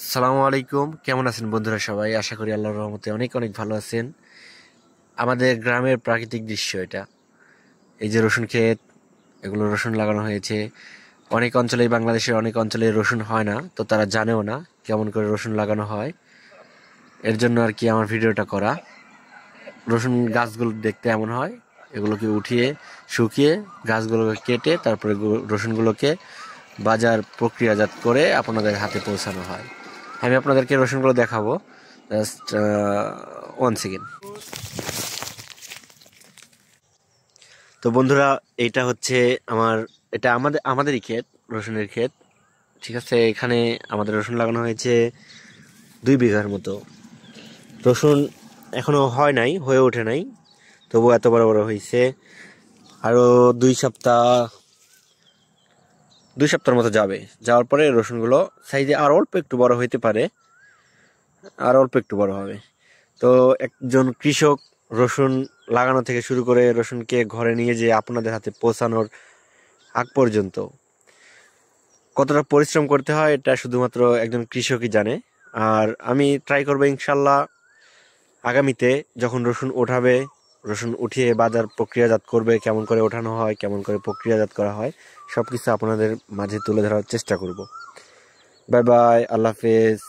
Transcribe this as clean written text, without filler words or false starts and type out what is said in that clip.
সালামু আলাইকুম। কেমন আছেন বন্ধুরা? সবাই আশা করি আল্লাহর রহমতে অনেক অনেক ভালো আছেন। আমাদের গ্রামের প্রাকৃতিক দৃশ্য এটা। এই যে রসুন ক্ষেত, এগুলো রসুন লাগানো হয়েছে। অনেক অঞ্চলে, বাংলাদেশের অনেক অঞ্চলে রসুন হয় না, তো তারা জানেও না কেমন করে রসুন লাগানো হয়। এর জন্য আর কি আমার ভিডিওটা করা। রসুন গাছগুলো দেখতে এমন হয়, এগুলোকে উঠিয়ে শুকিয়ে গাছগুলোকে কেটে তারপরে রসুনগুলোকে বাজার প্রক্রিয়াজাত করে আপনাদের হাতে পৌঁছানো হয়। আমি আপনাদেরকে রসুনগুলো দেখাবো। Just 1 second. তো বন্ধুরা, এইটা হচ্ছে আমার, এটা আমাদেরই ক্ষেত, রসুনের ক্ষেত। ঠিক আছে, এখানে আমাদের রসুন লাগানো হয়েছে 2 বিঘার মতো। রসুন এখনো হয় নাই, হয়ে ওঠে নাই, তবু এত বড় বড় হয়েছে। আরো 2 সপ্তাহ, 2 সপ্তাহের মতো যাবে। যাওয়ার পরে রসুনগুলো সাইজে আর অল্প একটু বড় হইতে পারে, আর অল্প একটু বড় হবে। তো একজন কৃষক রসুন লাগানো থেকে শুরু করে রসুনকে ঘরে নিয়ে যে আপনাদের হাতে পৌঁছানোর আগ পর্যন্ত কতটা পরিশ্রম করতে হয়, এটা শুধুমাত্র একজন কৃষকই জানে। আর আমি ট্রাই করবো ইনশাল্লাহ, আগামীতে যখন রসুন ওঠাবে, রসুন উঠিয়ে বাজার প্রক্রিয়াজাত করবে, কেমন করে ওঠানো হয়, কেমন করে প্রক্রিয়াজাত করা হয়, সবকিছু আপনাদের মাঝে তুলে ধরার চেষ্টা করব। বাই বাই, আল্লাহ হাফেজ।